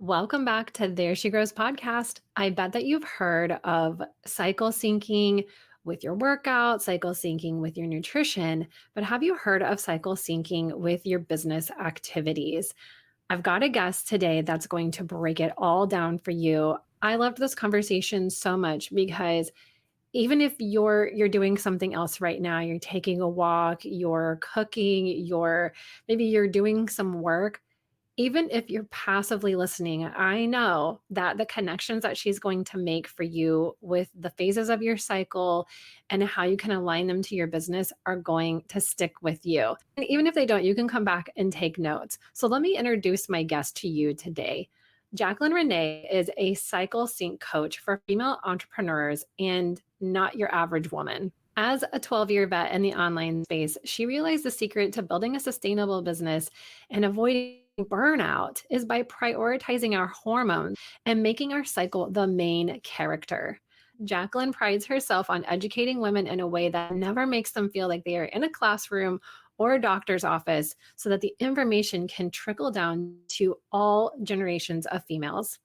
Welcome back to There She Grows podcast. I bet that you've heard of cycle syncing with your workout, cycle syncing with your nutrition, but have you heard of cycle syncing with your business activities? I've got a guest today that's going to break it all down for you. I loved this conversation so much because even if you're doing something else right now, you're taking a walk, you're cooking, maybe you're doing some work, even if you're passively listening, I know that the connections that she's going to make for you with the phases of your cycle and how you can align them to your business are going to stick with you. And even if they don't, you can come back and take notes. So let me introduce my guest to you today. Jacqueline Renee is a cycle sync coach for female entrepreneurs and not your average woman. As a 12-year vet in the online space, she realized the secret to building a sustainable business and avoiding burnout is by prioritizing our hormones and making our cycle the main character. Jacqueline prides herself on educating women in a way that never makes them feel like they are in a classroom or a doctor's office so that the information can trickle down to all generations of females.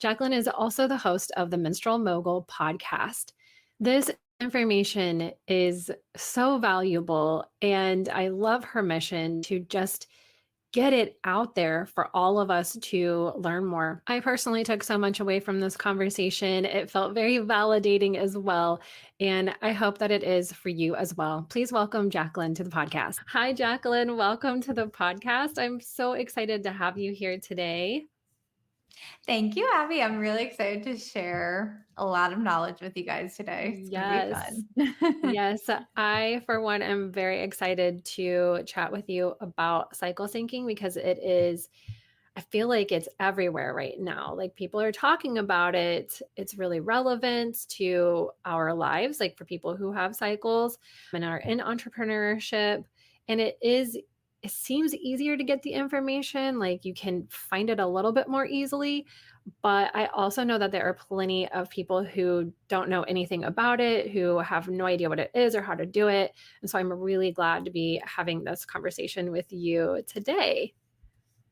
Jacqueline is also the host of the Menstrual Mogul podcast. This information is so valuable, and I love her mission to just get it out there for all of us to learn more. I personally took so much away from this conversation. It felt very validating as well. And I hope that it is for you as well. Please welcome Jacqueline to the podcast. Hi, Jacqueline. Welcome to the podcast. I'm so excited to have you here today. Thank you, Abby. I'm really excited to share a lot of knowledge with you guys today. It's going to be Yes. fun. Yes, I, for one, am very excited to chat with you about cycle syncing because I feel like it's everywhere right now. Like people are talking about it. It's really relevant to our lives, like for people who have cycles and are in entrepreneurship. And it seems easier to get the information. Like you can find it a little bit more easily. But I also know that there are plenty of people who don't know anything about it, who have no idea what it is or how to do it. And so I'm really glad to be having this conversation with you today.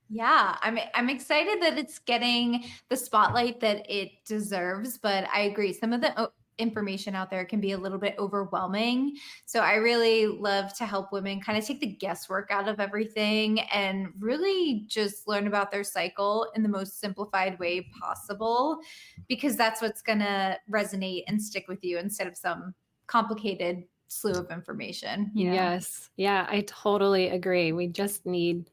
Yeah, I'm excited that it's getting the spotlight that it deserves, but I agree. Some of the information out there can be a little bit overwhelming. So I really love to help women kind of take the guesswork out of everything and really just learn about their cycle in the most simplified way possible, because that's what's going to resonate and stick with you instead of some complicated slew of information. Yes. Yeah, I totally agree. We just need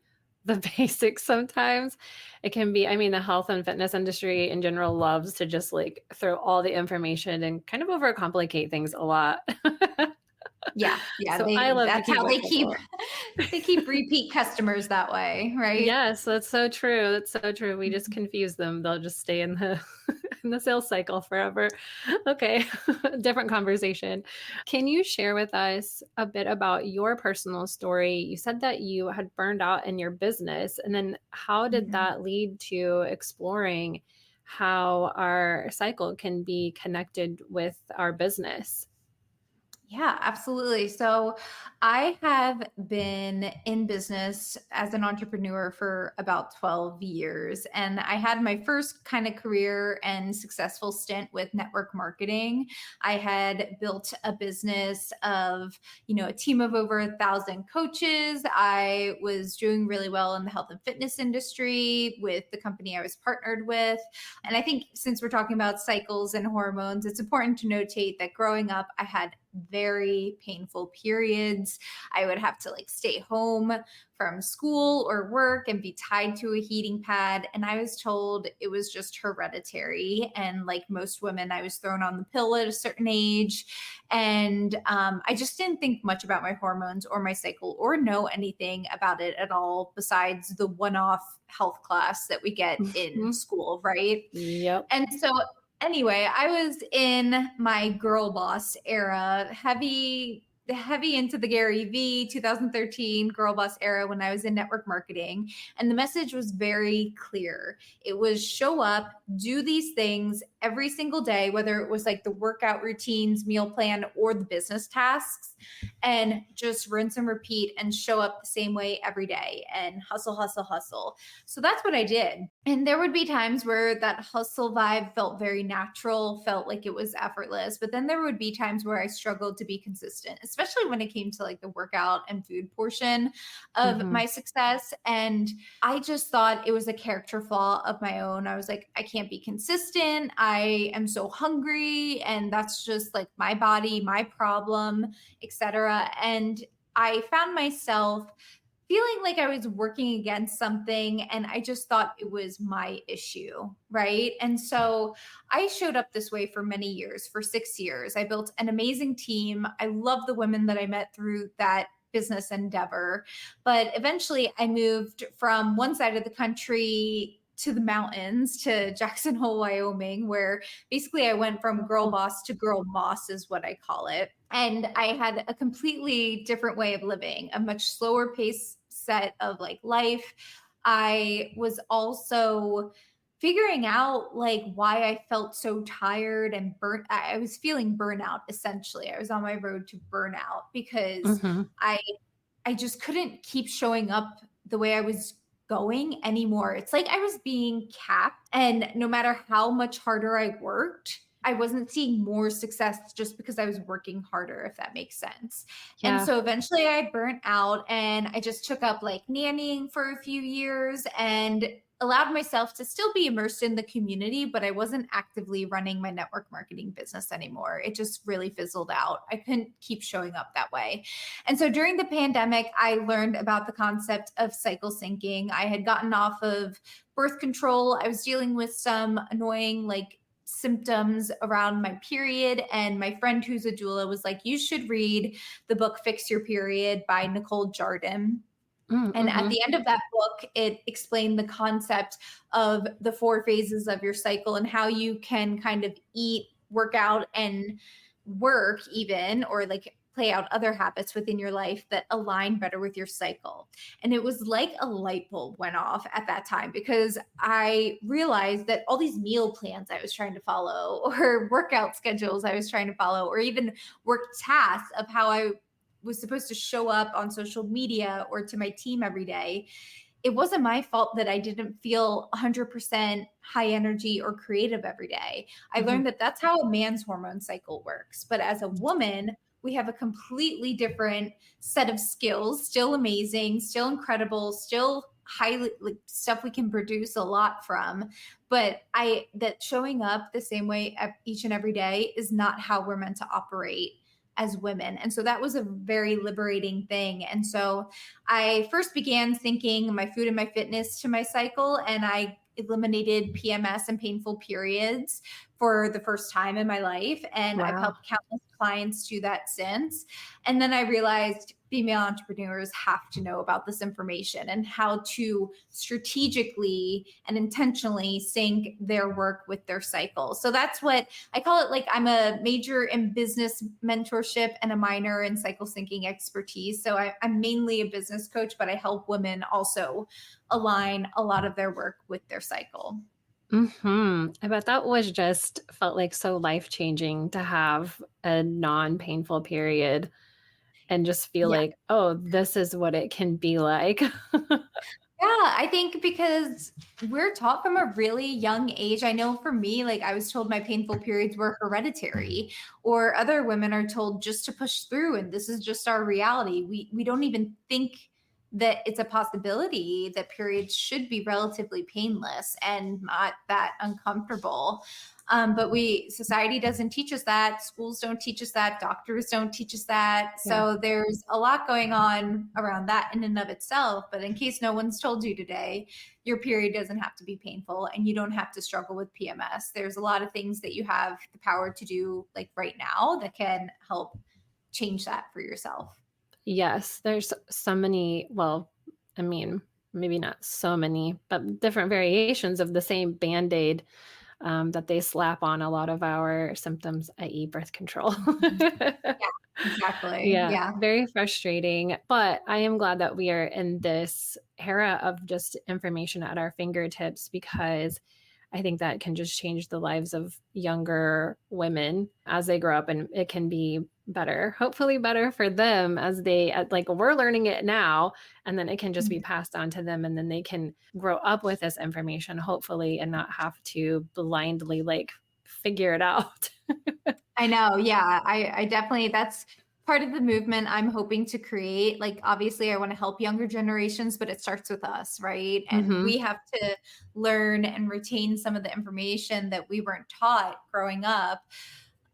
the basics sometimes. It can be, I mean, the health and fitness industry in general loves to just like throw all the information and kind of overcomplicate things a lot. Yeah, So I love to that's keep how it they keep simple. they keep repeat customers that way, right? Yes, that's so true. That's so true. We just confuse them. They'll just stay in the in the sales cycle forever. Okay, different conversation. Can you share with us a bit about your personal story? You said that you had burned out in your business, and then how did Mhm. that lead to exploring how our cycle can be connected with our business? Yeah, absolutely. So I have been in business as an entrepreneur for about 12 years. And I had my first kind of career and successful stint with network marketing. I had built a business of, a team of over 1,000 coaches. I was doing really well in the health and fitness industry with the company I was partnered with. And I think since we're talking about cycles and hormones, it's important to notate that growing up, I had very painful periods. I would have to like stay home from school or work and be tied to a heating pad. And I was told it was just hereditary. And like most women, I was thrown on the pill at a certain age. And I just didn't think much about my hormones or my cycle or know anything about it at all besides the one off health class that we get in Mhm. school, right? Yep. And so anyway, I was in my girl boss era, heavy into the Gary V 2013 girl boss era when I was in network marketing. And the message was very clear. It was show up, do these things every single day, whether it was like the workout routines, meal plan, or the business tasks, and just rinse and repeat and show up the same way every day and hustle, hustle, hustle. So that's what I did. And there would be times where that hustle vibe felt very natural, felt like it was effortless. But then there would be times where I struggled to be consistent, especially when it came to like the workout and food portion of Mhm. my success. And I just thought it was a character flaw of my own. I was like, I can't be consistent. I am so hungry. And that's just like my body, my problem, etc. And I found myself feeling like I was working against something and I just thought it was my issue, right? And so I showed up this way for many years, for 6 years. I built an amazing team. I love the women that I met through that business endeavor. But eventually I moved from one side of the country to the mountains to Jackson Hole, Wyoming, where basically I went from girl Oh. boss to girl boss, is what I call it. And I had a completely different way of living, a much slower pace set of like life. I was also figuring out like why I felt so tired and burnt. I was feeling burnout essentially. I was on my road to burnout because Mhm. I I just couldn't keep showing up the way I was going anymore. It's like I was being capped, and no matter how much harder I worked, I wasn't seeing more success just because I was working harder, if that makes sense. And Yeah. so eventually I burnt out and I just took up like nannying for a few years and allowed myself to still be immersed in the community, but I wasn't actively running my network marketing business anymore. It just really fizzled out. I couldn't keep showing up that way. And so during the pandemic, I learned about the concept of cycle syncing. I had gotten off of birth control. I was dealing with some annoying, like, symptoms around my period. And my friend who's a doula was like, you should read the book Fix Your Period by Nicole Jardim. And at Mhm. the end of that book, it explained the concept of the four phases of your cycle and how you can kind of eat, work out, and work even, or like play out other habits within your life that align better with your cycle. And it was like a light bulb went off at that time because I realized that all these meal plans I was trying to follow, or workout schedules I was trying to follow, or even work tasks of how I was supposed to show up on social media or to my team every day, it wasn't my fault that I didn't feel 100% high energy or creative every day. I Mhm. learned that that's how a man's hormone cycle works. But as a woman, we have a completely different set of skills, still amazing, still incredible, still highly like stuff we can produce a lot from. But I that showing up the same way each and every day is not how we're meant to operate as women. And so that was a very liberating thing. And so I first began syncing my food and my fitness to my cycle, and I eliminated PMS and painful periods for the first time in my life. And I've Wow. helped countless clients do that since. And then I realized female entrepreneurs have to know about this information and how to strategically and intentionally sync their work with their cycle. So that's what I call it. Like, I'm a major in business mentorship and a minor in cycle syncing expertise. So I'm mainly a business coach, but I help women also align a lot of their work with their cycle. Mhm. I bet that was just felt like so life-changing to have a non-painful period and just feel Yeah. like, "Oh, this is what it can be like." Yeah, I think because we're taught from a really young age. I know for me, like I was told my painful periods were hereditary, or other women are told just to push through and this is just our reality. We don't even think that it's a possibility that periods should be relatively painless and not that uncomfortable. But society doesn't teach us that. Schools don't teach us that. Doctors don't teach us that. Yeah. So there's a lot going on around that in and of itself. But in case no one's told you today, your period doesn't have to be painful and you don't have to struggle with PMS. There's a lot of things that you have the power to do like right now that can help change that for yourself. Yes, there's so many, well, I mean, maybe not so many, but different variations of the same Band-Aid, that they slap on a lot of our symptoms, i.e. birth control. Mhm. Yeah, exactly. Yeah, Yeah. very frustrating, but I am glad that we are in this era of just information at our fingertips because I think that can just change the lives of younger women as they grow up, and it can be better, hopefully better for them as they like we're learning it now, and then it can just be Mhm. passed on to them, and then they can grow up with this information hopefully and not have to blindly like figure it out. I know. Yeah. I definitely, that's part of the movement I'm hoping to create. Like, obviously, I want to help younger generations, but it starts with us, right? And Mhm. we have to learn and retain some of the information that we weren't taught growing up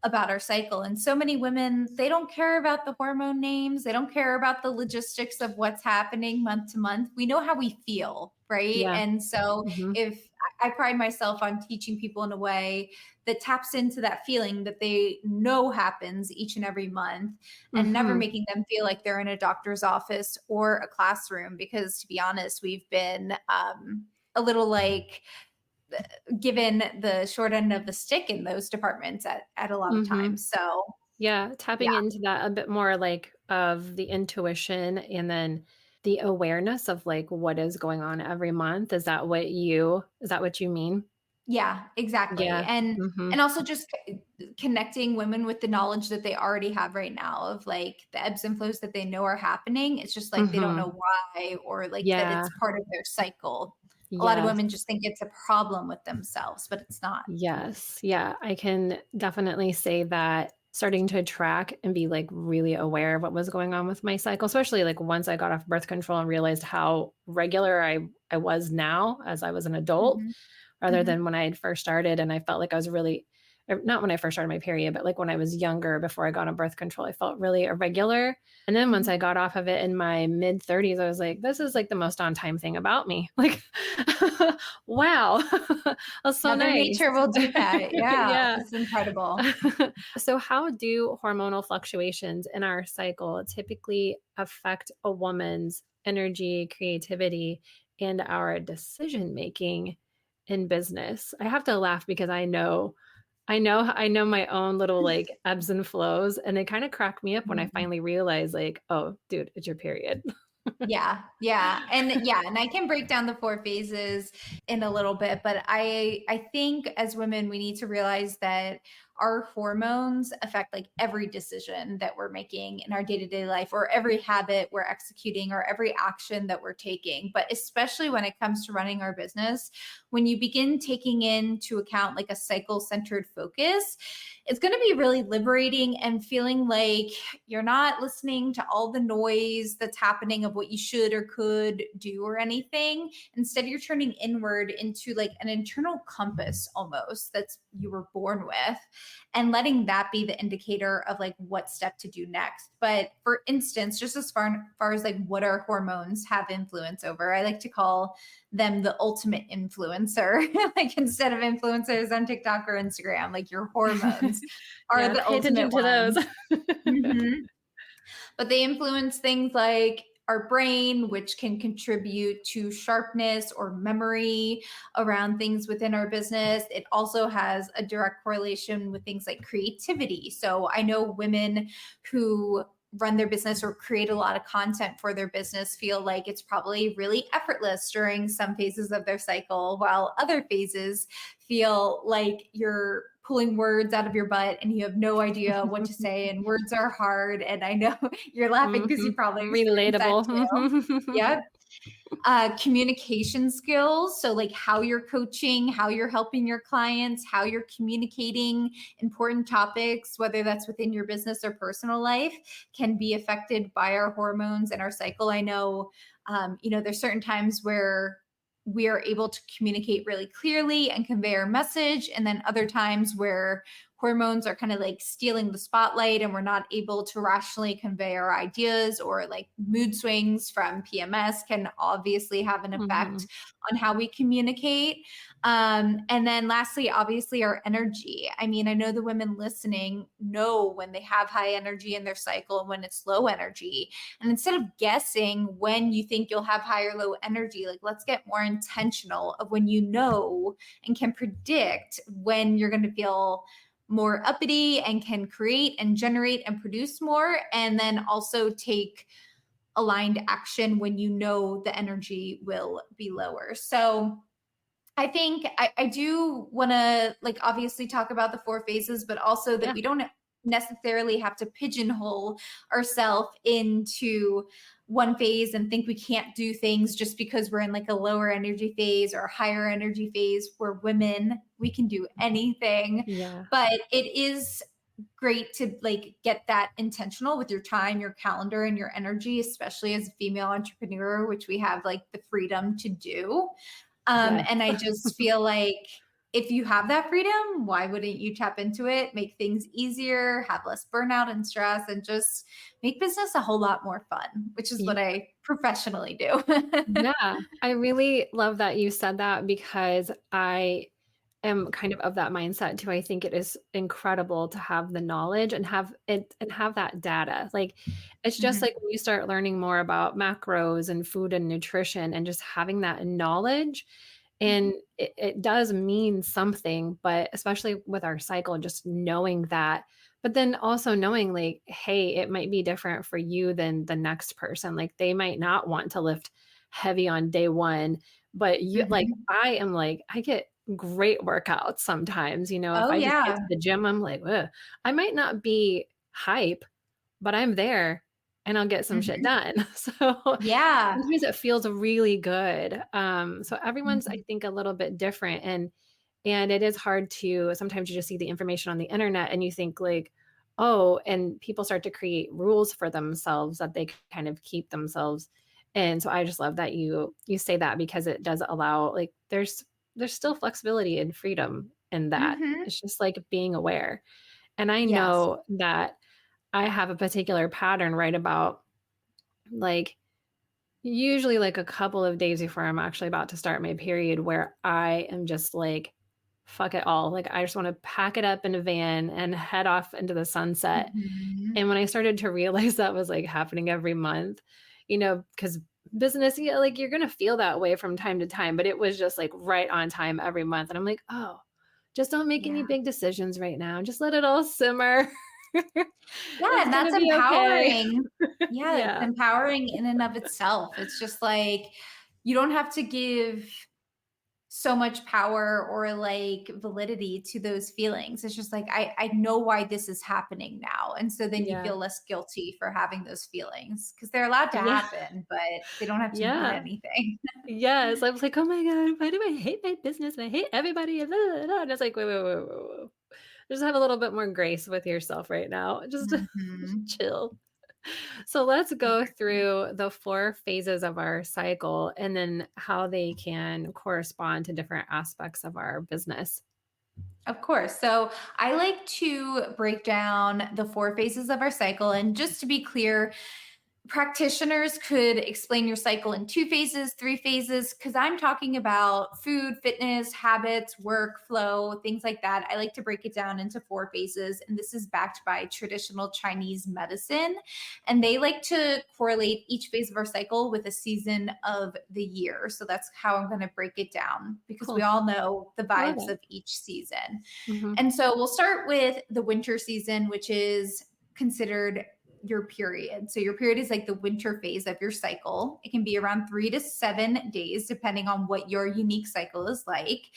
about our cycle. And so many women, they don't care about the hormone names. They don't care about the logistics of what's happening month to month. We know how we feel, right? Yeah. And so Mhm. if I pride myself on teaching people in a way that taps into that feeling that they know happens each and every month, and never Mhm. making them feel like they're in a doctor's office or a classroom. Because to be honest, we've been a little like given the short end of the stick in those departments at a lot of Mhm. times. So Yeah, tapping yeah, into that a bit more like of the intuition and then the awareness of like what is going on every month. Is that what you mean? yeah, exactly. Yeah. And Mhm. also just connecting women with the knowledge that they already have right now of like the ebbs and flows that they know are happening. It's just like they don't know Mhm. why, or like that Yeah. it's part of their cycle. A lot of Yes. women just think it's a problem with themselves, but it's not. Yes. Yeah, I can definitely say that starting to track and be like really aware of what was going on with my cycle, especially like once I got off birth control and realized how regular I was now as I was an adult Mhm. rather Mhm. than when I had first started. And I felt like I was really, or not when I first started my period, but like when I was younger before I got on birth control, I felt really irregular. And then once Mhm. I got off of it in my mid 30s, I was like, this is like the most on time thing about me. Like, wow, that's so Mother nice. Nature will do that. Yeah, Yeah. it's incredible. So, how do hormonal fluctuations in our cycle typically affect a woman's energy, creativity, and our decision making in business? I have to laugh because I know my own little like ebbs and flows, and they kind of crack me up when I Mhm. finally realize, like, oh, dude, it's your period. Yeah, and I can break down the 4 phases in a little bit, but I think as women, we need to realize that our hormones affect, like, every decision that we're making in our day-to-day life, or every habit we're executing, or every action that we're taking, but especially when it comes to running our business, when you begin taking into account, like, a cycle-centered focus, it's gonna be really liberating and feeling like you're not listening to all the noise that's happening of what you should or could do or anything. Instead, you're turning inward into like an internal compass almost that's you were born with, and letting that be the indicator of like what step to do next. But for instance, just as far as like what our hormones have influence over, I like to call them the ultimate influencer. Like, instead of influencers on TikTok or Instagram, like your hormones are Yeah, the pay attention ultimate to those. ones. Mhm. But they influence things like our brain, which can contribute to sharpness or memory around things within our business. It also has a direct correlation with things like creativity. So I know women who run their business or create a lot of content for their business feel like it's probably really effortless during some phases of their cycle, while other phases feel like you're pulling words out of your butt and you have no idea what to say, and words are hard. And I know you're laughing because you Mhm. probably experienced that Relatable. too. Mhm. Yep. Communication skills. So, like how you're coaching, how you're helping your clients, how you're communicating important topics, whether that's within your business or personal life, can be affected by our hormones and our cycle. I know, there's certain times where we are able to communicate really clearly and convey our message, and then other times where hormones are kind of like stealing the spotlight and we're not able to rationally convey our ideas, or like mood swings from PMS can obviously have an effect Mhm. on how we communicate. And then lastly, obviously, our energy. I mean, I know the women listening know when they have high energy in their cycle and when it's low energy. And instead of guessing when you think you'll have high or low energy, like let's get more intentional of when you know and can predict when you're going to feel more uppity and can create and generate and produce more, and then also take aligned action when you know the energy will be lower. So I think I do want to like obviously talk about the 4 phases, but also that Yeah. we don't necessarily have to pigeonhole ourselves into one phase and think we can't do things just because we're in like a lower energy phase or a higher energy phase. We're women, we can do anything. Yeah. But it is great to like get that intentional with your time, your calendar, and your energy, especially as a female entrepreneur, which we have like the freedom to do. Yes. And I just feel like if you have that freedom, why wouldn't you tap into it, make things easier, have less burnout and stress, and just make business a whole lot more fun, which is what I professionally do. Yeah, I really love that you said that because I am kind of that mindset too. I think it is incredible to have the knowledge and have it and have that data. Like it's just Mhm, like when you start learning more about macros and food and nutrition and just having that knowledge and mhm, it does mean something, but especially with our cycle, just knowing that, but then also knowing like, hey, it might be different for you than the next person. Like they might not want to lift heavy on day one, but you like mhm. I am like, I get great workouts sometimes, if Oh, I just get yeah. to the gym, I'm like, ugh. I might not be hype, but I'm there and I'll get some shit Mhm. done. So Yeah. sometimes it feels really good. So everyone's, I Mhm, think, a little bit different, and it is hard to sometimes you just see the information on the internet and you think like, oh, and people start to create rules for themselves that they kind of keep themselves. And so I just love that you say that because it does allow like there's still flexibility and freedom in that. mhm. It's just like being aware. And I Yes. know that I have a particular pattern right about like usually like a couple of days before I'm actually about to start my period where I am just like, fuck it all. Like I just want to pack it up in a van and head off into the sunset. Mhm. And when I started to realize that was like happening every month, because business, yeah, like you're gonna feel that way from time to time, but it was just like right on time every month. And I'm like, oh, just don't make any Yeah. big decisions right now. Just let it all simmer. Yeah, It's and gonna that's be okay. empowering. Yeah, it's Yeah. empowering in and of itself. It's just like you don't have to give so much power or like validity to those feelings. It's just like I know why this is happening now. And so then you Yeah. feel less guilty for having those feelings because they're allowed to Yeah. happen, but they don't have to mean Yeah. anything. Yes, I was like, "Oh my god, why do I hate my business and I hate everybody?" And, blah, blah, blah. And it's like, "Wait, wait, wait, wait, wait, wait. Just have a little bit more grace with yourself right now. Just Mhm. chill." So let's go through the 4 phases of our cycle and then how they can correspond to different aspects of our business. Of course. So I like to break down the four phases of our cycle. And just to be clear, practitioners could explain your cycle in two phases, three phases, because I'm talking about food, fitness, habits, workflow, things like that. I like to break it down into four phases. And this is backed by traditional Chinese medicine. And they like to correlate each phase of our cycle with a season of the year. So that's how I'm going to break it down because we Cool. all know the I love vibes it. of each season. Mhm. And so we'll start with the winter season, which is considered your period. So your period is like the winter phase of your cycle. It can be around 3 to 7 days, depending on what your unique cycle is like.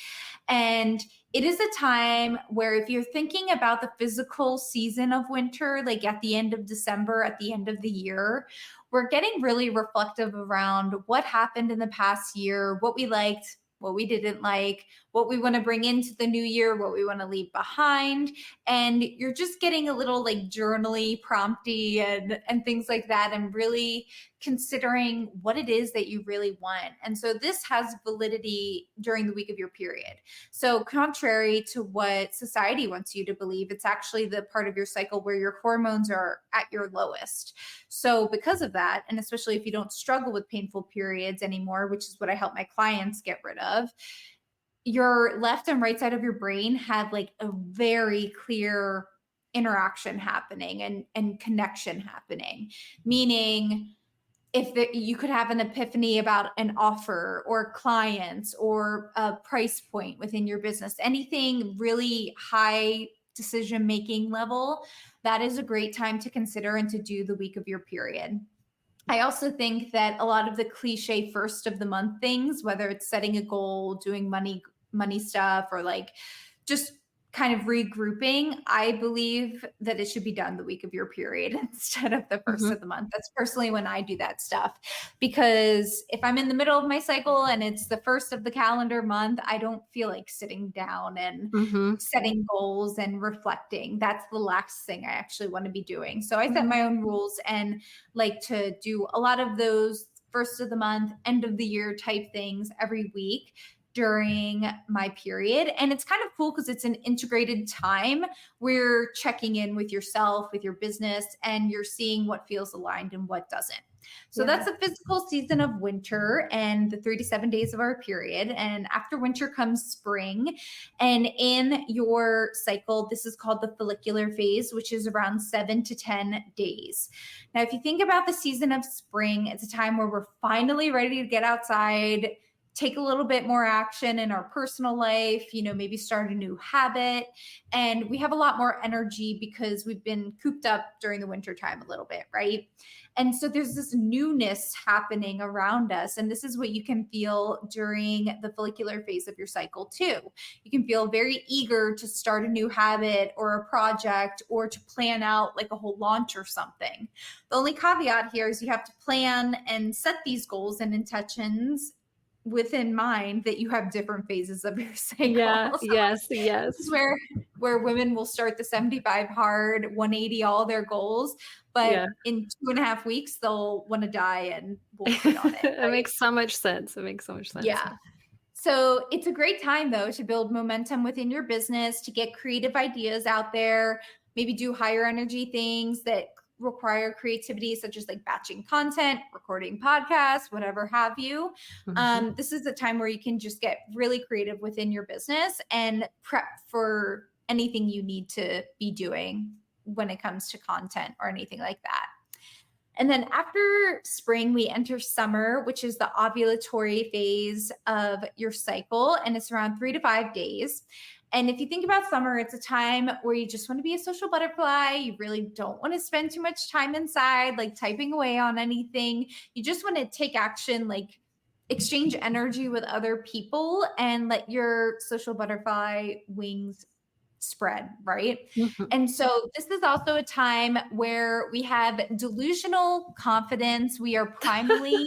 And it is a time where, if you're thinking about the physical season of winter, like at the end of December, at the end of the year, we're getting really reflective around what happened in the past year, what we liked, what we didn't like, what we want to bring into the new year, what we want to leave behind. And you're just getting a little like journally, prompty, and things like that, and really considering what it is that you really want. And so this has validity during the week of your period. So, contrary to what society wants you to believe, it's actually the part of your cycle where your hormones are at your lowest. So, because of that, and especially if you don't struggle with painful periods anymore, which is what I help my clients get rid of, your left and right side of your brain have like a very clear interaction happening and connection happening, meaning you could have an epiphany about an offer or clients or a price point within your business, anything really high decision making level, that is a great time to consider and to do the week of your period. I also think that a lot of the cliche first of the month things, whether it's setting a goal, doing money stuff, or like just kind of regrouping, I believe that it should be done the week of your period instead of the first Mhm. of the month. That's personally when I do that stuff. Because if I'm in the middle of my cycle and it's the first of the calendar month, I don't feel like sitting down and Mhm. setting goals and reflecting. That's the last thing I actually want to be doing. So I set Mhm. my own rules and like to do a lot of those first of the month, end of the year type things every week during my period. And it's kind of cool because it's an integrated time where you're checking in with yourself, with your business, and you're seeing what feels aligned and what doesn't. So Yeah. that's the physical season of winter and the 3 to 7 days of our period. And after winter comes spring. And in your cycle, this is called the follicular phase, which is around 7 to 10 days. Now, if you think about the season of spring, it's a time where we're finally ready to get outside, take a little bit more action in our personal life, maybe start a new habit. And we have a lot more energy because we've been cooped up during the winter time a little bit, right? And so there's this newness happening around us. And this is what you can feel during the follicular phase of your cycle, too. You can feel very eager to start a new habit or a project or to plan out like a whole launch or something. The only caveat here is you have to plan and set these goals and intentions within mind that you have different phases of your cycle. Yeah. So Yes. this is Yes. where women will start the 75 hard, 180 all their goals, but Yeah. in 2.5 weeks they'll want to die and will quit on it, It right? makes so much sense. It makes so much sense. Yeah. So it's a great time though to build momentum within your business, to get creative ideas out there, maybe do higher energy things that require creativity, such as like batching content, recording podcasts, whatever have you. Mhm. This is a time where you can just get really creative within your business and prep for anything you need to be doing when it comes to content or anything like that. And then after spring, we enter summer, which is the ovulatory phase of your cycle, and it's around 3 to 5 days. And if you think about summer, it's a time where you just want to be a social butterfly. You really don't want to spend too much time inside, like typing away on anything. You just want to take action, like exchange energy with other people and let your social butterfly wings spread, right? Mhm. And so this is also a time where we have delusional confidence. We are primally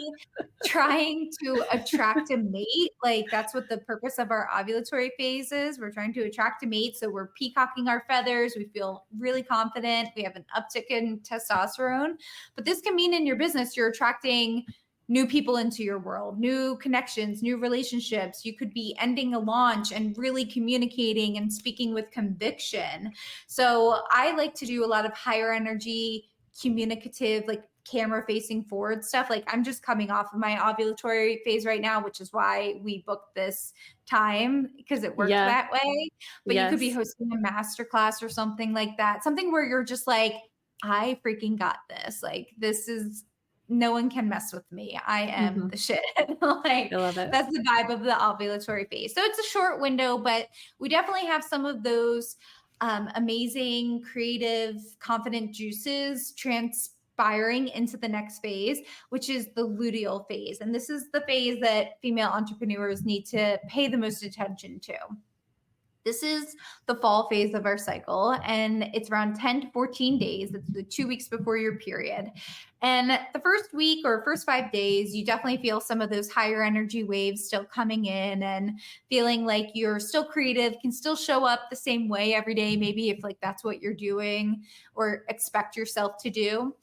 trying to attract a mate. Like that's what the purpose of our ovulatory phase is. We're trying to attract a mate. So we're peacocking our feathers. We feel really confident. We have an uptick in testosterone. But this can mean in your business, you're attracting new people into your world, new connections, new relationships. You could be ending a launch and really communicating and speaking with conviction. So I like to do a lot of higher energy, communicative, like camera facing forward stuff. Like I'm just coming off of my ovulatory phase right now, which is why we booked this time because it worked Yeah. that way. But you could be Yes. hosting a masterclass or something like that, something where you're just like, I freaking got this. Like, this is no one can mess with me. I am Mhm. the shit. Like I love it. that's the vibe of the ovulatory phase. So it's a short window, but we definitely have some of those amazing, creative, confident juices transpiring into the next phase, which is the luteal phase. And this is the phase that female entrepreneurs need to pay the most attention to. This is the fall phase of our cycle, and it's around 10 to 14 days. It's the 2 weeks before your period. And the first week or first 5 days, you definitely feel some of those higher energy waves still coming in and feeling like you're still creative, can still show up the same way every day, maybe if like that's what you're doing or expect yourself to do.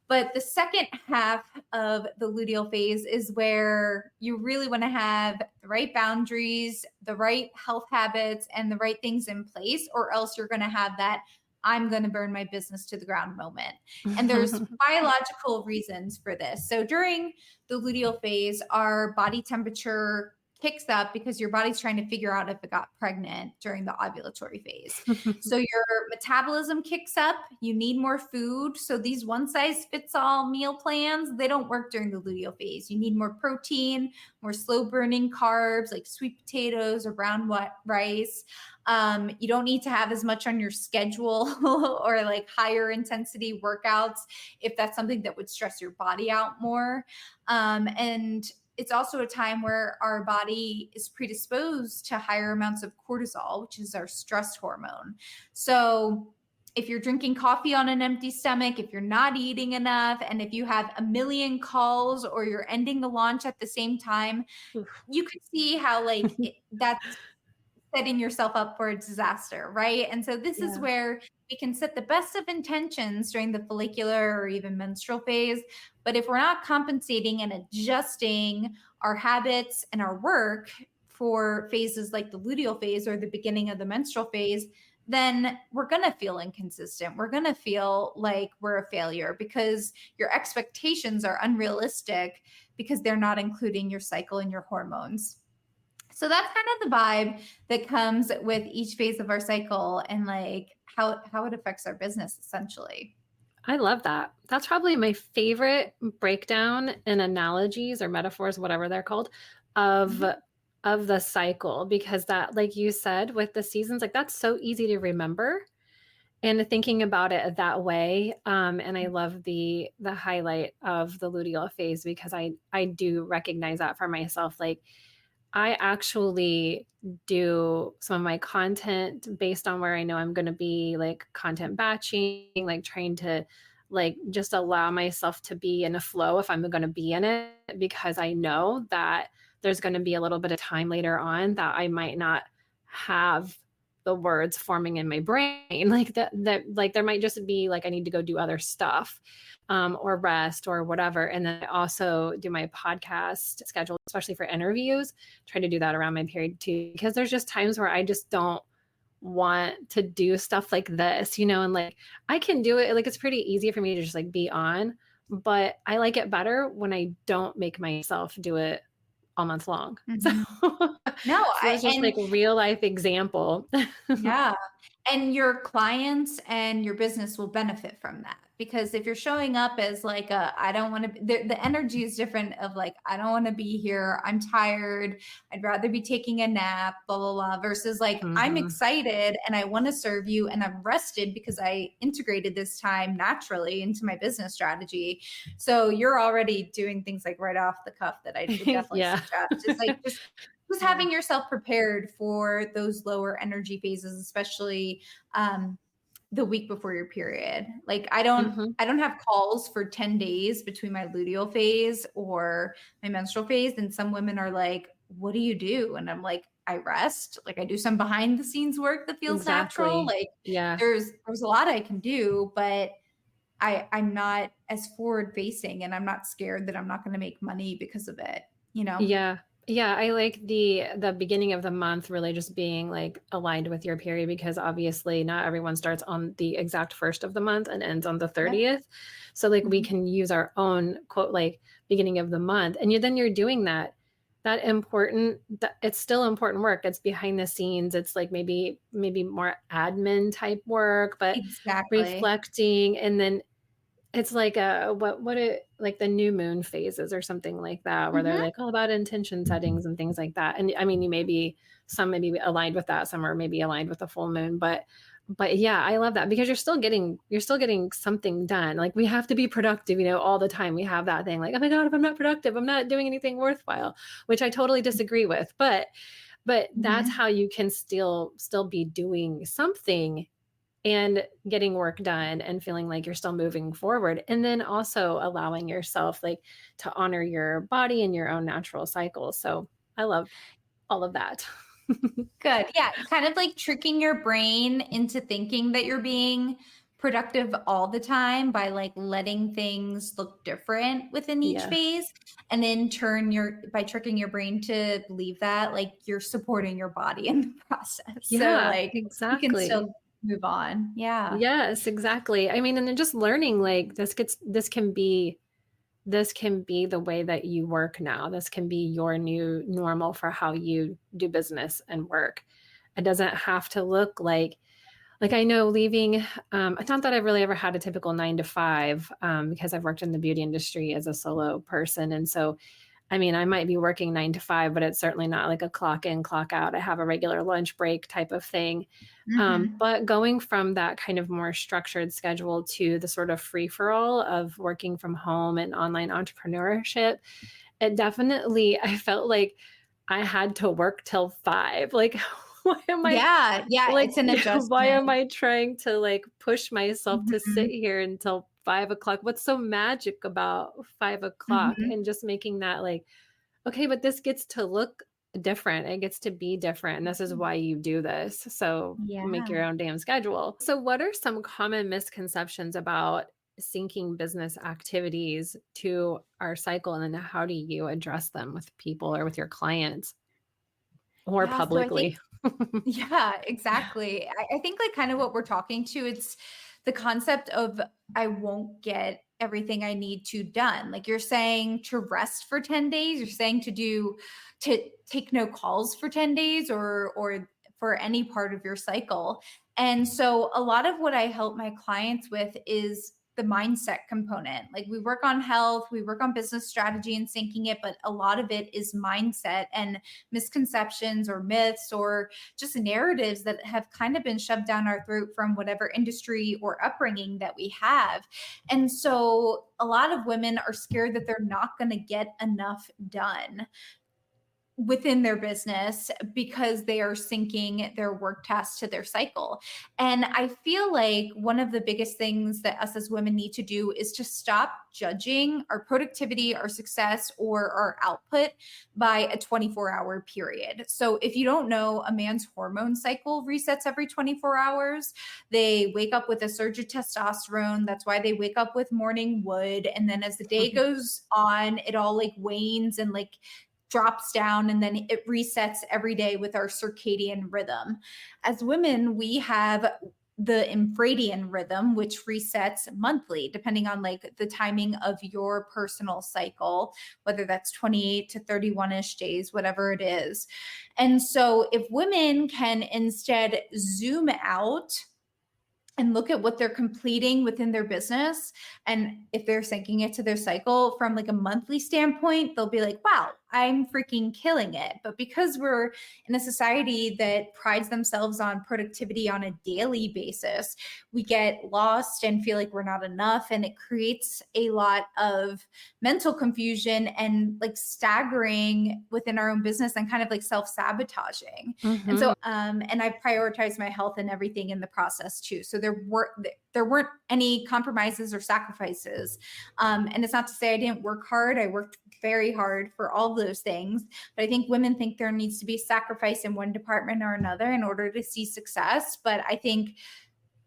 But the second half of the luteal phase is where you really want to have the right boundaries, the right health habits, and the right things in place, or else you're going to have that I'm going to burn my business to the ground moment. And there's biological reasons for this. So during the luteal phase, our body temperature kicks up because your body's trying to figure out if it got pregnant during the ovulatory phase. So your metabolism kicks up, you need more food. So these one size fits all meal plans, they don't work during the luteal phase. You need more protein, more slow burning carbs like sweet potatoes or brown rice. You don't need to have as much on your schedule or like higher intensity workouts if that's something that would stress your body out more. And it's also a time where our body is predisposed to higher amounts of cortisol, which is our stress hormone. So if you're drinking coffee on an empty stomach, if you're not eating enough, and if you have a million calls or you're ending the launch at the same time, Oof. you could see how that's setting yourself up for a disaster, right? And so this is Yeah. where we can set the best of intentions during the follicular or even menstrual phase. But if we're not compensating and adjusting our habits and our work for phases like the luteal phase or the beginning of the menstrual phase, then we're going to feel inconsistent. We're going to feel like we're a failure because your expectations are unrealistic because they're not including your cycle and your hormones. So that's kind of the vibe that comes with each phase of our cycle and like how it affects our business essentially. I love that. That's probably my favorite breakdown in analogies or metaphors, whatever they're called, of Mhm. of the cycle because that, like you said, with the seasons, like that's so easy to remember and thinking about it that way. And I love the highlight of the luteal phase because I do recognize that for myself. Like I actually do some of my content based on where I know I'm going to be, like content batching, like trying to like just allow myself to be in a flow if I'm going to be in it because I know that there's going to be a little bit of time later on that I might not have the words forming in my brain like that like there might just be like I need to go do other stuff or rest or whatever. And then I also do my podcast schedule, especially for interviews, try to do that around my period too, because there's just times where I just don't want to do stuff like this, and like I can do it. Like it's pretty easy for me to just like be on, but I like it better when I don't make myself do it all month long. So, Mhm. No, so I that's just like and a real life example. yeah. And your clients and your business will benefit from that because if you're showing up as like I don't want to the energy is different of like I don't want to be here, I'm tired, I'd rather be taking a nap, blah blah blah, versus like I'm Hmm. excited and I want to serve you and I'm rested because I integrated this time naturally into my business strategy. So you're already doing things like right off the cuff that I would definitely Yeah. suggest is like just Yeah. having yourself prepared for those lower energy phases, especially the week before your period. Like Hmm. I don't have calls for 10 days between my luteal phase or my menstrual phase. And some women are like, what do you do? And I'm like, I rest. Like I do some behind the scenes work that feels natural. Exactly. Like Yeah. there's a lot I can do, but I'm not as forward facing and I'm not scared that I'm not going to make money because of it, you know? Yeah. Yeah, I like the beginning of the month really just being like aligned with your period because obviously not everyone starts on the exact first of the month and ends on the Yep. 30th. So like we Mhm. can use our own quote like beginning of the month. And you're doing that important that it's still important work. It's behind the scenes. It's like maybe more admin type work, but Exactly. reflecting and then it's like a what it like the new moon phases or something like that, where they're Mhm. like all about intention settings and things like that. And I mean, you may be some may be aligned with that, some are maybe aligned with the full moon, but yeah, I love that because you're still getting something done. Like we have to be productive, all the time. We have that thing like, oh my God, if I'm not productive, I'm not doing anything worthwhile, which I totally disagree with. But that's Mhm. how you can still be doing something and getting work done and feeling like you're still moving forward and then also allowing yourself like to honor your body and your own natural cycles. So I love all of that. Good. Yeah, kind of like tricking your brain into thinking that you're being productive all the time by like letting things look different within each Yeah. phase. And in turn, you're by tricking your brain to believe that, like you're supporting your body in the process. So Yeah, like you can exactly. still move on. Yeah. Yes, exactly. I mean, and then just learning like this can be the way that you work now. This can be your new normal for how you do business and work. It doesn't have to look like I know leaving, it's not that I've really ever had a typical 9 to 5 because I've worked in the beauty industry as a solo person. And so, I mean, I might be working 9 to 5, but it's certainly not like a clock in, clock out. I have a regular lunch break type of thing. Mhm. But going from that kind of more structured schedule to the sort of free for all of working from home and online entrepreneurship, it definitely, I felt like I had to work till 5. Like, why am I Yeah, yeah, like, it's an why am adjustment. I trying to like push myself to sit Mhm, here until 5 o'clock? What's so magic about 5 o'clock? mhm. And just making that like, okay, but this gets to look different. It gets to be different. And this is why you do this. So make Yeah. your own damn schedule. So, what are some common misconceptions about syncing business activities to our cycle? And then how do you address them with people or with your clients or Yeah, so I think publicly? yeah, exactly. I think like kind of what we're talking to, it's the concept of I won't get everything I need to done. Like you're saying to rest for 10 days, you're saying to take no calls for 10 days or for any part of your cycle. And so a lot of what I help my clients with is the mindset component. Like we work on health, we work on business strategy and syncing it, but a lot of it is mindset and misconceptions or myths or just narratives that have kind of been shoved down our throat from whatever industry or upbringing that we have. And so a lot of women are scared that they're not going to get enough done within their business because they are syncing their work tasks to their cycle. And I feel like one of the biggest things that us as women need to do is to stop judging our productivity, our success, or our output by a 24-hour period. So if you don't know, a man's hormone cycle resets every 24 hours. They wake up with a surge of testosterone. That's why they wake up with morning wood. And then as the day goes on, it all like wanes and like drops down and then it resets every day with our circadian rhythm. As women, we have the infradian rhythm, which resets monthly, depending on like the timing of your personal cycle, whether that's 28 to 31-ish days, whatever it is. And so if women can instead zoom out and look at what they're completing within their business, and if they're syncing it to their cycle from like a monthly standpoint, they'll be like, wow, I'm freaking killing it. But because we're in a society that prides themselves on productivity on a daily basis, we get lost and feel like we're not enough, and it creates a lot of mental confusion and like staggering within our own business and kind of like self-sabotaging. And so Mhm. and I prioritized my health and everything in the process too. So there weren't any compromises or sacrifices. And it's not to say I didn't work hard. I worked very hard for all those things. But I think women think there needs to be sacrifice in one department or another in order to see success. But I think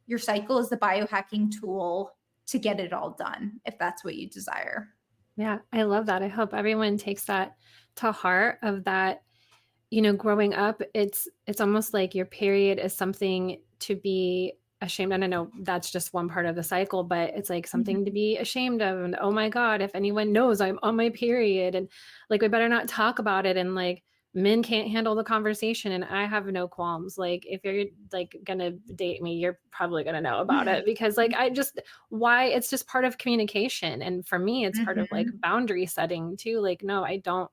your cycle is the biohacking tool to get it all done if that's what you desire. Yeah, I love that. I hope everyone takes that to heart of that, growing up, it's almost like your period is something to be ashamed. And I know that's just one part of the cycle, but it's like something to Mhm. be ashamed of. And oh my God, if anyone knows I'm on my period, and like we better not talk about it. And like men can't handle the conversation. And I have no qualms. Like if you're like gonna date me, you're probably gonna know about it, because like why, it's just part of communication. And for me, it's part of like Mhm. boundary setting too. Like, no, I don't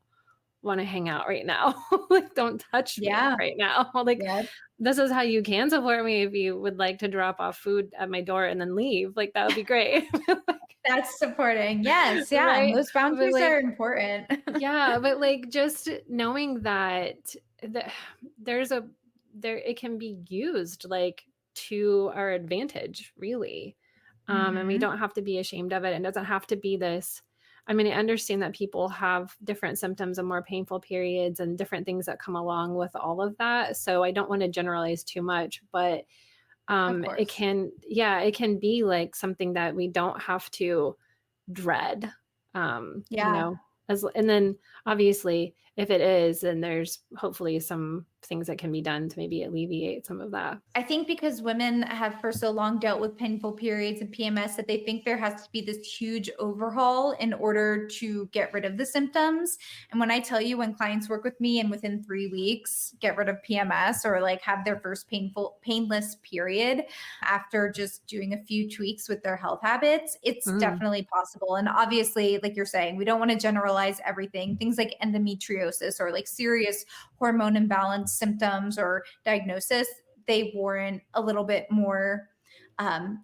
want to hang out right now. Like, don't touch me Yeah. right now. Like, Yeah. this is how you can support me if you would like to drop off food at my door and then leave. Like, that would be great. That's supporting. Yes. Yeah. And Right. those But boundaries like, are important. yeah, but like just knowing that there's there it can be used like to our advantage, really. And we Mhm. don't have to be ashamed of it. It doesn't have to be this. I mean, I understand that people have different symptoms and more painful periods and different things that come along with all of that. So I don't want to generalize too much, but Of it course. can, yeah, it can be like something that we don't have to dread. Yeah. And then obviously if it is, then there's hopefully some things that can be done to maybe alleviate some of that. I think because women have for so long dealt with painful periods and PMS that they think there has to be this huge overhaul in order to get rid of the symptoms. And when I tell you, when clients work with me and within 3 weeks get rid of PMS or like have their first painless period after just doing a few tweaks with their health habits, it's Mm. definitely possible. And obviously, like you're saying, we don't want to generalize everything. Things like endometriosis or like serious hormone imbalance symptoms or diagnosis, they warrant a little bit more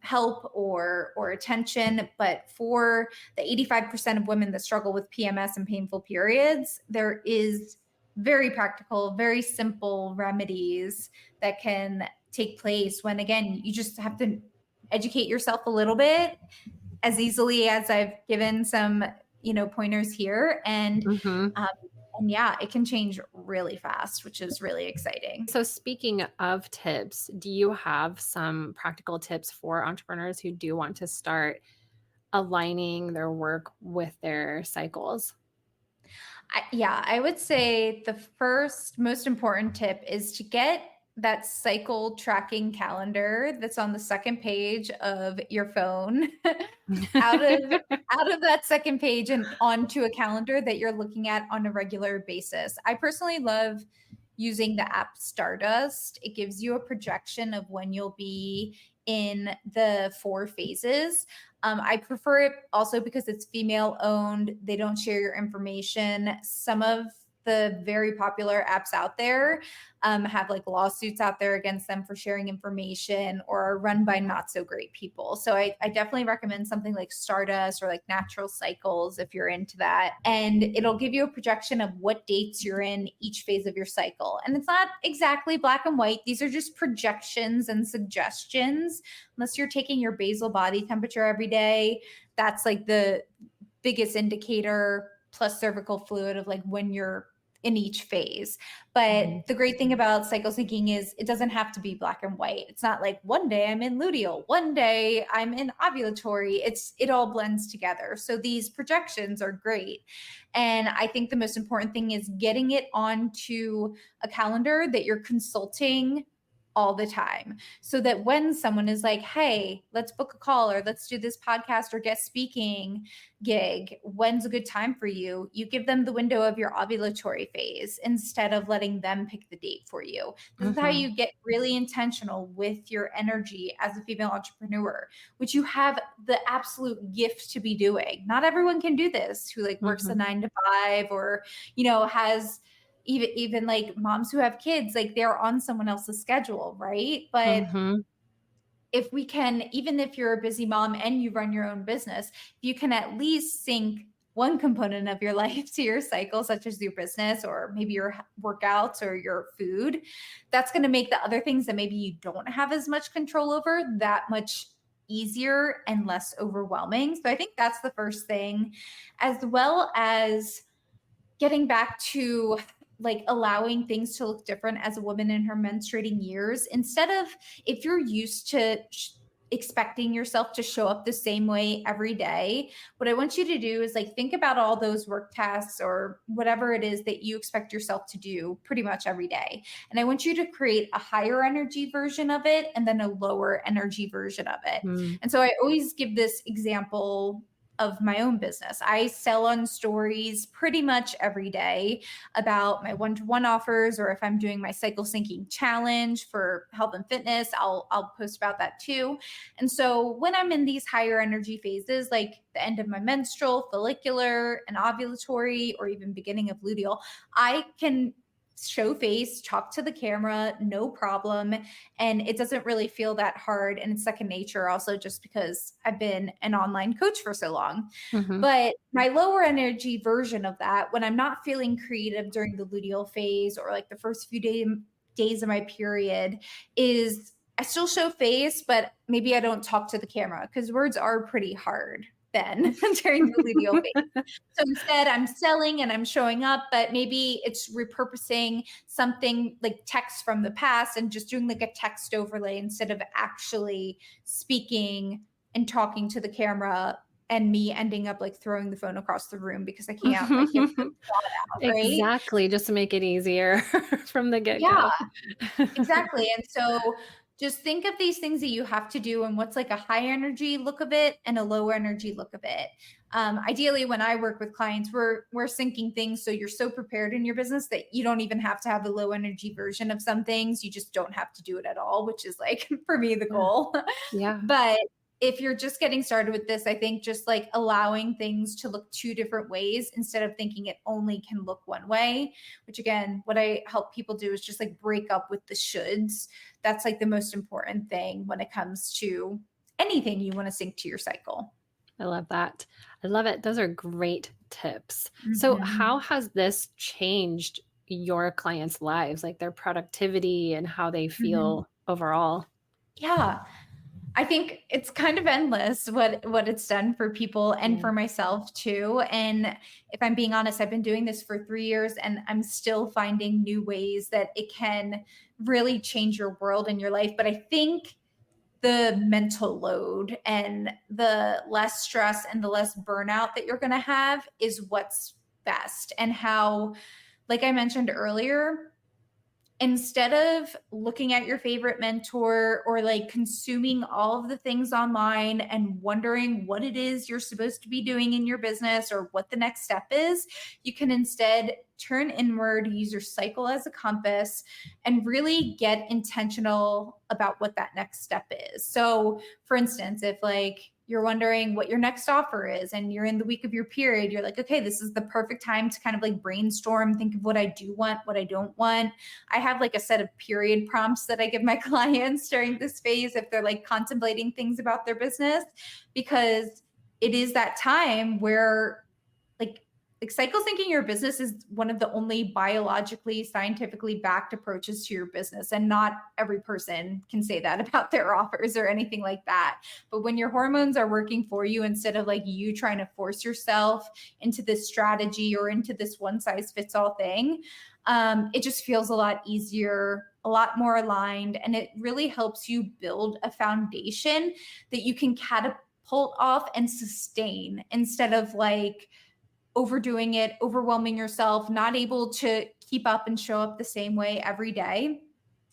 help or attention. But for the 85% of women that struggle with PMS and painful periods, there is very practical, very simple remedies that can take place when, again, you just have to educate yourself a little bit, as easily as I've given some, pointers here. Mhm. Um, and yeah, it can change really fast, which is really exciting. So, speaking of tips, do you have some practical tips for entrepreneurs who do want to start aligning their work with their cycles? Yeah, I would say the first most important tip is to get that cycle tracking calendar that's on the second page of your phone out of out of that second page and onto a calendar that you're looking at on a regular basis. I personally love using the app Stardust. It gives you a projection of when you'll be in the 4 phases. I prefer it also because it's female owned. They don't share your information. Some of the very popular apps out there have like lawsuits out there against them for sharing information or are run by not so great people. So I definitely recommend something like Stardust or like Natural Cycles if you're into that. And it'll give you a projection of what dates you're in each phase of your cycle. And it's not exactly black and white. These are just projections and suggestions. Unless you're taking your basal body temperature every day, that's like the biggest indicator, plus cervical fluid, of like when you're in each phase. But the great thing about cycle syncing is it doesn't have to be black and white. It's not like one day I'm in luteal, one day I'm in ovulatory. It all blends together. So these projections are great. And I think the most important thing is getting it onto a calendar that you're consulting all the time, so that when someone is like, hey, let's book a call or let's do this podcast or guest speaking gig, when's a good time for you? You give them the window of your ovulatory phase instead of letting them pick the date for you. This is how Mhm. you get really intentional with your energy as a female entrepreneur, which you have the absolute gift to be doing. Not everyone can do this, who like works a Mhm. 9 to 5 or, has even like moms who have kids, like they're on someone else's schedule, right? But Mhm. if we can, even if you're a busy mom and you run your own business, if you can at least sync one component of your life to your cycle, such as your business or maybe your workouts or your food, that's going to make the other things that maybe you don't have as much control over that much easier and less overwhelming. So I think that's the first thing, as well as getting back to like allowing things to look different as a woman in her menstruating years. Instead of, if you're used to expecting yourself to show up the same way every day, what I want you to do is like think about all those work tasks or whatever it is that you expect yourself to do pretty much every day. And I want you to create a higher energy version of it and then a lower energy version of it. Mm. And so I always give this example of my own business. I sell on stories pretty much every day about my one-to-one offers, or if I'm doing my cycle syncing challenge for health and fitness, I'll post about that too. And so when I'm in these higher energy phases, like the end of my menstrual, follicular, and ovulatory, or even beginning of luteal, I can show face, talk to the camera, no problem. And it doesn't really feel that hard. And it's second nature also, just because I've been an online coach for so long. Mhm. But my lower energy version of that, when I'm not feeling creative during the luteal phase or like the first few days of my period, is I still show face, but maybe I don't talk to the camera because words are pretty hard then during the luteal phase. So instead, I'm selling and I'm showing up, but maybe it's repurposing something like text from the past and just doing like a text overlay instead of actually speaking and talking to the camera, and me ending up like throwing the phone across the room because I can't like get the thought out, right? Exactly, just to make it easier from the Yeah, get-go. exactly. And so just think of these things that you have to do and what's like a high energy look of it and a low energy look of it. Ideally, when I work with clients, we're syncing things so you're so prepared in your business that you don't even have to have the low energy version of some things. You just don't have to do it at all, which is like for me the Yeah. goal. Yeah. But if you're just getting started with this, I think just like allowing things to look two different ways instead of thinking it only can look one way, which again, what I help people do is just like break up with the shoulds. That's like the most important thing when it comes to anything you want to sync to your cycle. I love that. I love it. Those are great tips. So, how Mhm. has this changed your clients' lives, like their productivity and how they Mhm. feel overall? Yeah. I think it's kind of endless what it's done for people and Yeah. for myself too. And if I'm being honest, I've been doing this for 3 years and I'm still finding new ways that it can really change your world and your life. But I think the mental load and the less stress and the less burnout that you're going to have is what's best. And how, like I mentioned earlier, instead of looking at your favorite mentor or like consuming all of the things online and wondering what it is you're supposed to be doing in your business or what the next step is, you can instead turn inward, use your cycle as a compass, and really get intentional about what that next step is. So, for instance, if like you're wondering what your next offer is and you're in the week of your period, you're like, okay, this is the perfect time to kind of like brainstorm, think of what I do want, what I don't want. I have like a set of period prompts that I give my clients during this phase if they're like contemplating things about their business, because it is that time where like cycle syncing your business is one of the only biologically scientifically backed approaches to your business, and not every person can say that about their offers or anything like that. But when your hormones are working for you instead of like you trying to force yourself into this strategy or into this one size fits all thing, it just feels a lot easier, a lot more aligned, and it really helps you build a foundation that you can catapult off and sustain instead of like overdoing it, overwhelming yourself, not able to keep up and show up the same way every day.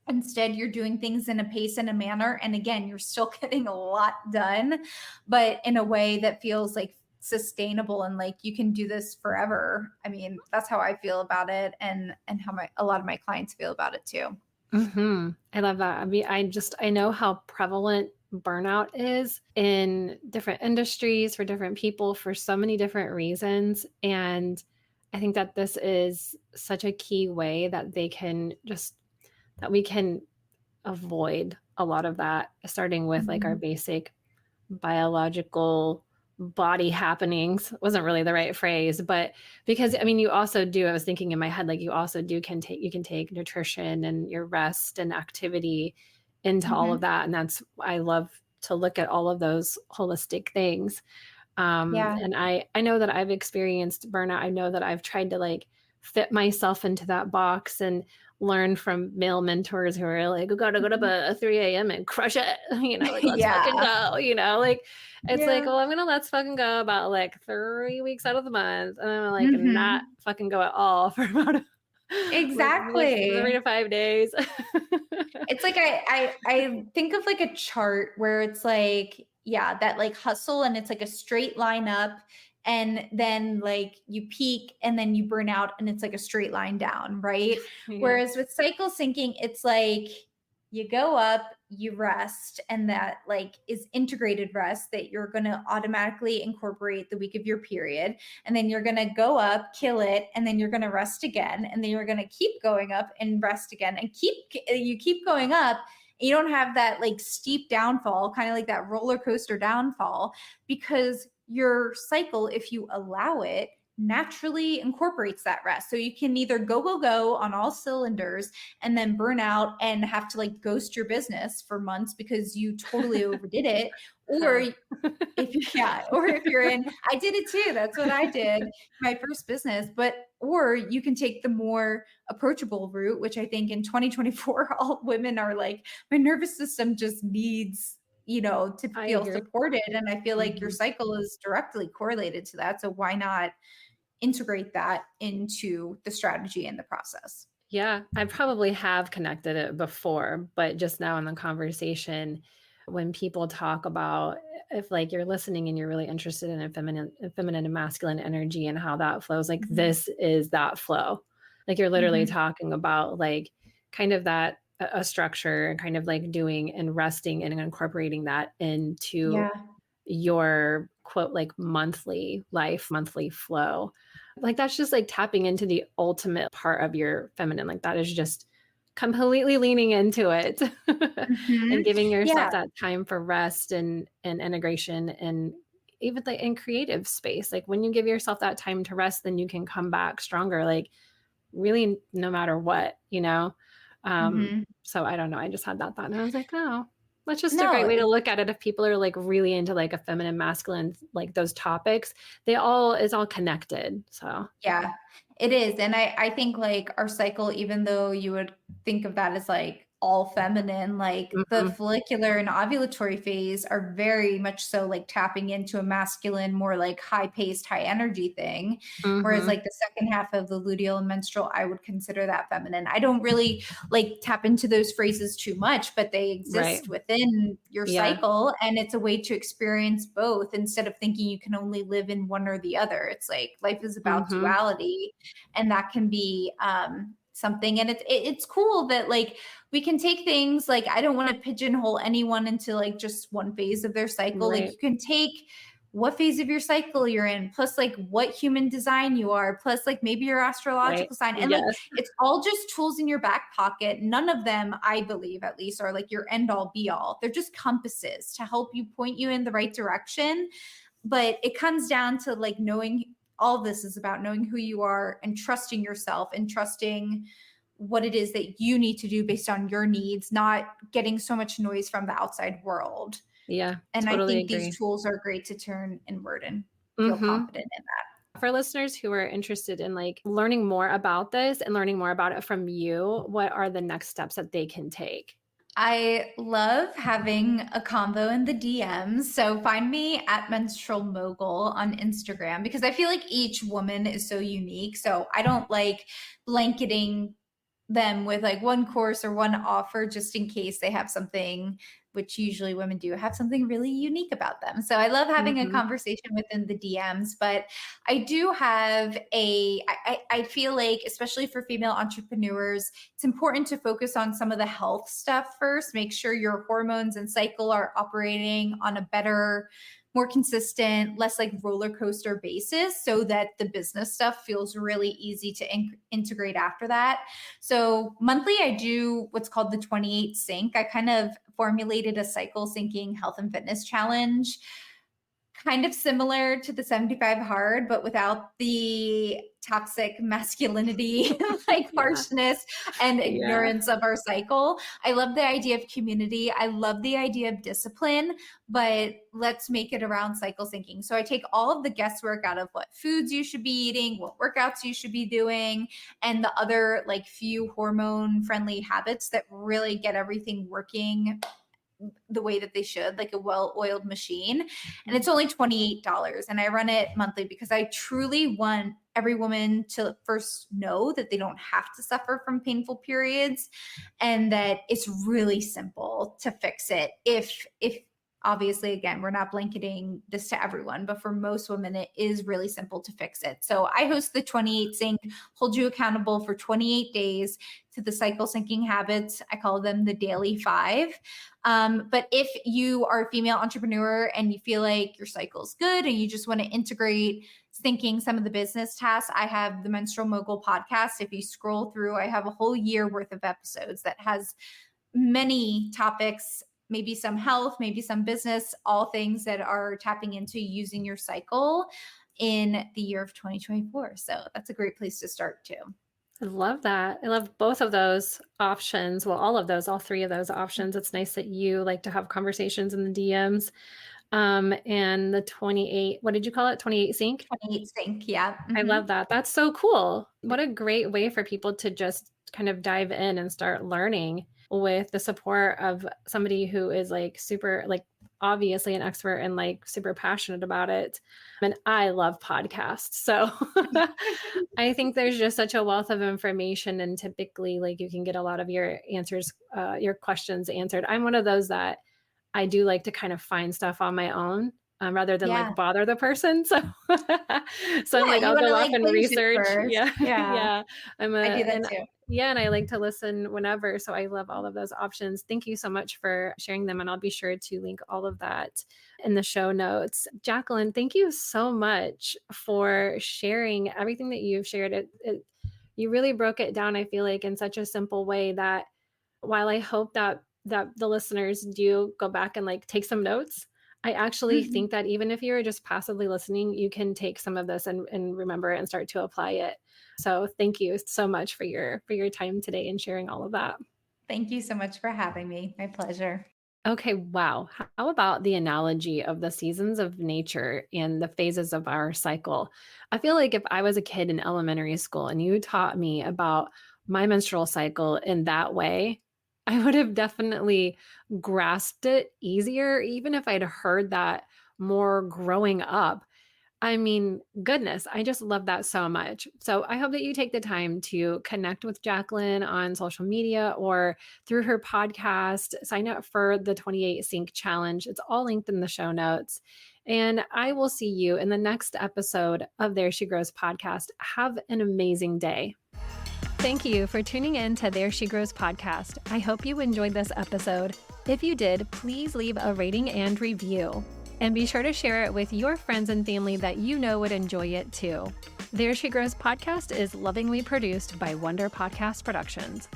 Instead, you're doing things in a pace and a manner. And again, you're still getting a lot done, but in a way that feels like sustainable and like you can do this forever. I mean, that's how I feel about it, and how a lot of my clients feel about it too. I love that. I mean, I know how prevalent burnout is in different industries for different people for so many different reasons. And I think that this is such a key way that that we can avoid a lot of that, starting with like our Mhm. basic biological body happenings. Wasn't really the right phrase, but because I mean, you also do, I was thinking in my head, like you can take nutrition and your rest and activity into all of Mhm. that. And that's, I love to look at all of those holistic things. Yeah. And I know that I've experienced burnout. I know that I've tried to like fit myself into that box and learn from male mentors who are like, "We gotta go to Mhm. bed at 3 a.m. and crush it," like, "Let's fucking Yeah. go," like, it's like, Yeah. well, I'm gonna let's fucking go about like 3 weeks out of the month, and I'm like not Mhm. fucking go at all for about like 3 Exactly. to 5 days. It's like I think of like a chart where it's like, yeah, that like hustle and it's like a straight line up, and then like you peak and then you burn out and it's like a straight line down, right? Yeah. Whereas with cycle syncing, it's like you go up, you rest, and that like is integrated rest that you're going to automatically incorporate the week of your period, and then you're going to go up, kill it, and then you're going to rest again, and then you're going to keep going up and rest again, and you keep going up. You don't have that like steep downfall, kind of like that roller coaster downfall, because your cycle, if you allow it, naturally incorporates that rest. So you can either go on all cylinders and then burn out and have to like ghost your business for months because you totally overdid it, or Hell. if you yeah, or if you're in, I did it too. That's what I did, my first business. But or you can take the more approachable route, which I think in 2024 all women are like, my nervous system just needs, to I feel agree. supported, and I feel like your Mhm. cycle is directly correlated to that. So why not integrate that into the strategy and the process? Yeah, I probably have connected it before, but just now in the conversation, when people talk about if like you're listening and you're really interested in a feminine and masculine energy and how that flows, like Mhm. this is that flow. Like you're literally Mhm. talking about like kind of that. a structure and kind of like doing and resting and incorporating that into Yeah. your quote like monthly life, monthly flow. Like that's just like tapping into the ultimate part of your feminine. Like that is just completely leaning into it and Mhm. giving yourself Yeah. that time for rest and integration and even like in creative space. Like when you give yourself that time to rest, then you can come back stronger. Like really no matter what, you know? Mhm. So I don't know. I just had that thought and I was like, oh, that's just a great No, way to look at it. If people are like really into like a feminine, masculine, like those topics, it's all connected. So, yeah, it is. And I think like our cycle, even though you would think of that as like all feminine, like the mhm, follicular and ovulatory phase are very much so like tapping into a masculine, more like high paced, high energy thing. Whereas mhm, like the second half of the luteal and menstrual, I would consider that feminine. I don't really like tap into those phrases too much, but they right. exist within your Yeah. cycle. And it's a way to experience both instead of thinking you can only live in one or the other. It's like life is about Mhm, duality, and that can be something. And it's cool that like we can take things like, I don't want to pigeonhole anyone into like just one phase of their cycle. Like right. you can take what phase of your cycle you're in, plus like what human design you are, plus like maybe your Right. astrological sign. And like Yes. it's all just tools in your back pocket. None of them, I believe at least, are like your end all be all. They're just compasses to help you point you in the right direction. But it comes down to like knowing, all this is about knowing who you are and trusting yourself and trusting what it is that you need to do based on your needs, not getting so much noise from the outside world. Yeah. And I Totally think these agree. tools are great to turn inward and feel Mhm. confident in that. For listeners who are interested in like learning more about this and learning more about it from you, what are the next steps that they can take? I love having a convo in the DMs. So find me at Menstrual Mogul on Instagram because I feel like each woman is so unique. So I don't like blanketing them with like one course or one offer just in case they have something, which usually women do have something really unique about them. So I love having a Mhm. conversation within the DMs, but I do have I feel like, especially for female entrepreneurs, it's important to focus on some of the health stuff first. Make sure your hormones and cycle are operating on a better, more consistent, less like roller coaster basis so that the business stuff feels really easy to integrate after that. So monthly, I do what's called the 28 sync. I kind of formulated a cycle syncing health and fitness challenge, kind of similar to the 75 hard, but without the toxic masculinity, like Yeah. harshness and Yeah. ignorance of our cycle. I love the idea of community. I love the idea of discipline, but let's make it around cycle syncing. So I take all of the guesswork out of what foods you should be eating, what workouts you should be doing, and the other like few hormone friendly habits that really get everything working the way that they should, like a well-oiled machine. And Mhm. it's only $28. And I run it monthly because I truly want every woman to first know that they don't have to suffer from painful periods and that it's really simple to fix it. If obviously, again, we're not blanketing this to everyone, but for most women it is really simple to fix it. So I host the 28 sync, hold you accountable for 28 days to the cycle syncing habits. I call them the daily 5. But if you are a female entrepreneur and you feel like your cycle is good and you just want to integrate thinking some of the business tasks, I have the Menstrual Mogul podcast. If you scroll through, I have a whole year worth of episodes that has many topics, maybe some health, maybe some business, all things that are tapping into using your cycle in the year of 2024. So that's a great place to start too. I love that. I love both of those options. Well, all of those, all three of those options. It's nice that you like to have conversations in the DMs. And the 28, what did you call it? 28 sync? 28 sync. Yeah. I Mm-hmm. love that. That's so cool. What a great way for people to just kind of dive in and start learning with the support of somebody who is like super, like obviously an expert and like super passionate about it. And I love podcasts. So I think there's just such a wealth of information, and typically like you can get a lot of your answers, your questions answered. I'm one of those that I do like to kind of find stuff on my own, rather than Yeah. like bother the person. So, so I'm Yeah. like, You I'll want go to off like and binge it research. first. Yeah, Yeah. yeah. I do that And too. Yeah, and I like to listen whenever. So I love all of those options. Thank you so much for sharing them. And I'll be sure to link all of that in the show notes. Jacqueline, thank you so much for sharing everything that you've shared. You really broke it down, I feel like, in such a simple way that while I hope that the listeners do go back and like take some notes, I actually think that even if you're just passively listening, you can take some of this and remember it and start to apply it. So thank you so much for your time today and sharing all of that. Thank you so much for having me. My pleasure. Okay, wow. How about the analogy of the seasons of nature and the phases of our cycle? I feel like if I was a kid in elementary school and you taught me about my menstrual cycle in that way, I would have definitely grasped it easier, even if I'd heard that more growing up. I mean, goodness, I just love that so much. So I hope that you take the time to connect with Jacqueline on social media or through her podcast. Sign up for the 28 Sync Challenge. It's all linked in the show notes. And I will see you in the next episode of There She Grows podcast. Have an amazing day. Thank you for tuning in to There She Grows podcast. I hope you enjoyed this episode. If you did, please leave a rating and review. And be sure to share it with your friends and family that you know would enjoy it too. There She Grows podcast is lovingly produced by Wonder Podcast Productions.